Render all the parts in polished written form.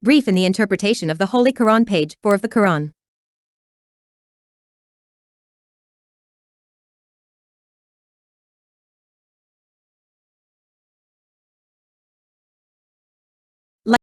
Brief in the interpretation of the Holy Quran, page 4 of the Quran. Like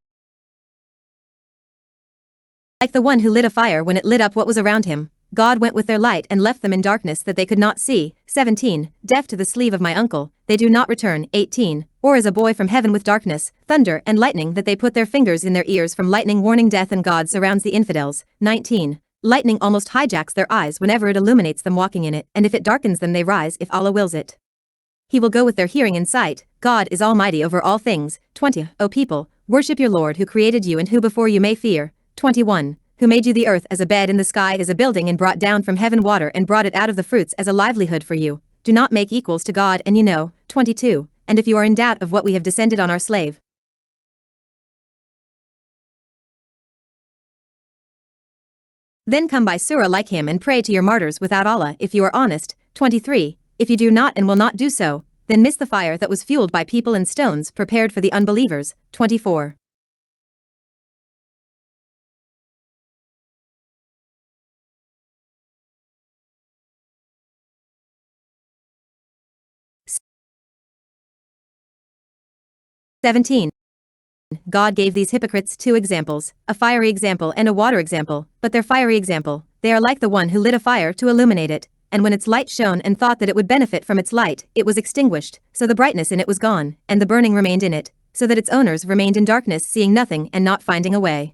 the one who lit a fire when it lit up what was around him, God went with their light and left them in darkness that they could not see. 17. Deaf to the sleeve of my uncle, they do not return. 18. Or as a boy from heaven with darkness, thunder, and lightning that they put their fingers in their ears from lightning warning death and God surrounds the infidels. 19. Lightning almost hijacks their eyes whenever it illuminates them walking in it, and if it darkens them they rise if Allah wills it. He will go with their hearing and sight. God is almighty over all things. 20. O people, worship your Lord who created you and who before you may fear. 21. Who made you the earth as a bed and the sky as a building and brought down from heaven water and brought it out of the fruits as a livelihood for you. Do not make equals to God and you know. 22. And if you are in doubt of what we have descended on our slave, then come by surah like him and pray to your martyrs without Allah if you are honest. 23. If you do not and will not do so, then miss the fire that was fueled by people and stones prepared for the unbelievers. 24. God gave these hypocrites two examples, a fiery example and a water example, but their fiery example, they are like the one who lit a fire to illuminate it, and when its light shone and thought that it would benefit from its light, it was extinguished, so the brightness in it was gone, and the burning remained in it, so that its owners remained in darkness seeing nothing and not finding a way.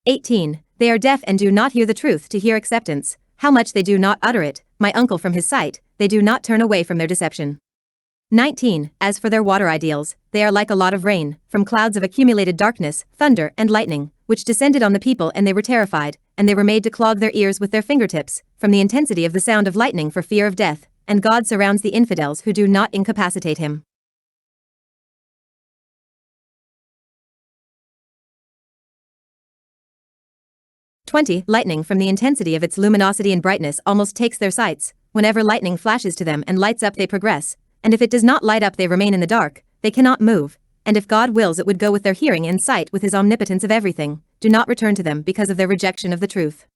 18. They are deaf and do not hear the truth to hear acceptance, how much they do not utter it, my uncle from his sight, they do not turn away from their deception. 19. As for their water ideals, they are like a lot of rain, from clouds of accumulated darkness, thunder, and lightning, which descended on the people and they were terrified, and they were made to clog their ears with their fingertips, from the intensity of the sound of lightning for fear of death, and God surrounds the infidels who do not incapacitate him. Lightning from the intensity of its luminosity and brightness almost takes their sights, whenever lightning flashes to them and lights up they progress, and if it does not light up they remain in the dark, they cannot move, and if God wills it would go with their hearing and sight with his omnipotence of everything, do not return to them because of their rejection of the truth.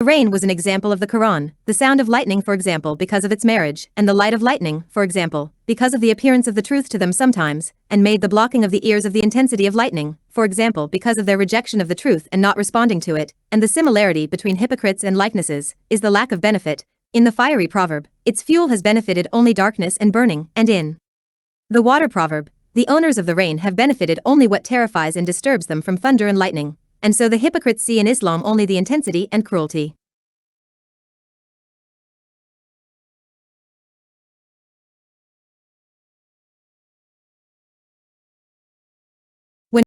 The rain was an example of the Quran, the sound of lightning for example because of its marriage, and the light of lightning, for example, because of the appearance of the truth to them sometimes, and made the blocking of the ears of the intensity of lightning, for example because of their rejection of the truth and not responding to it, and the similarity between hypocrites and likenesses, is the lack of benefit. In the fiery proverb, its fuel has benefited only darkness and burning, and in the water proverb, the owners of the rain have benefited only what terrifies and disturbs them from thunder and lightning. And so the hypocrites see in Islam only the intensity and cruelty. When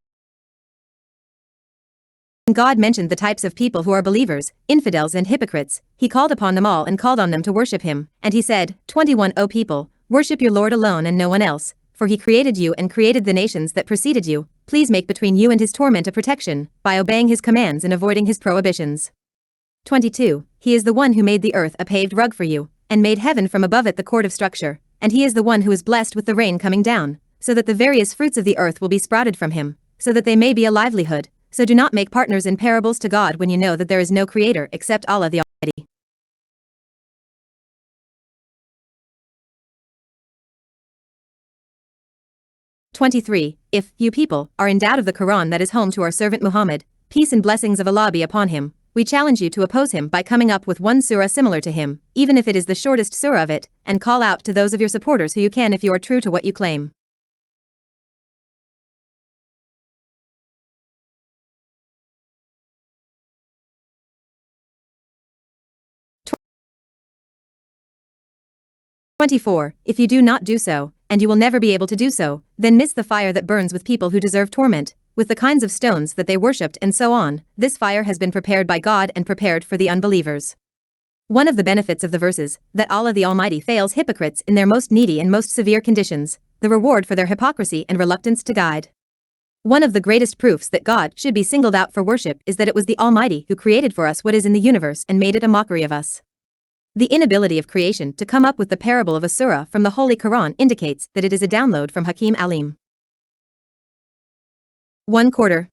God mentioned the types of people who are believers, infidels and hypocrites, he called upon them all and called on them to worship him, and he said, 21 O people, worship your Lord alone and no one else, for he created you and created the nations that preceded you, please make between you and his torment a protection, by obeying his commands and avoiding his prohibitions. 22. He is the one who made the earth a paved rug for you, and made heaven from above it the cord of structure, and he is the one who is blessed with the rain coming down, so that the various fruits of the earth will be sprouted from him, so that they may be a livelihood, so do not make partners in parables to God when you know that there is no creator except Allah the Almighty. If, you people, are in doubt of the Quran that is home to our servant Muhammad, peace and blessings of Allah be upon him, we challenge you to oppose him by coming up with one surah similar to him, even if it is the shortest surah of it, and call out to those of your supporters who you can if you are true to what you claim. If you do not do so, and you will never be able to do so, then miss the fire that burns with people who deserve torment, with the kinds of stones that they worshipped and so on. This fire has been prepared by God and prepared for the unbelievers. One of the benefits of the verses, that Allah the Almighty fails hypocrites in their most needy and most severe conditions, the reward for their hypocrisy and reluctance to guide. One of the greatest proofs that God should be singled out for worship is that it was the Almighty who created for us what is in the universe and made it a mockery of us. The inability of creation to come up with the parable of a surah from the Holy Quran indicates that it is a download from Hakim Alim. 1/4.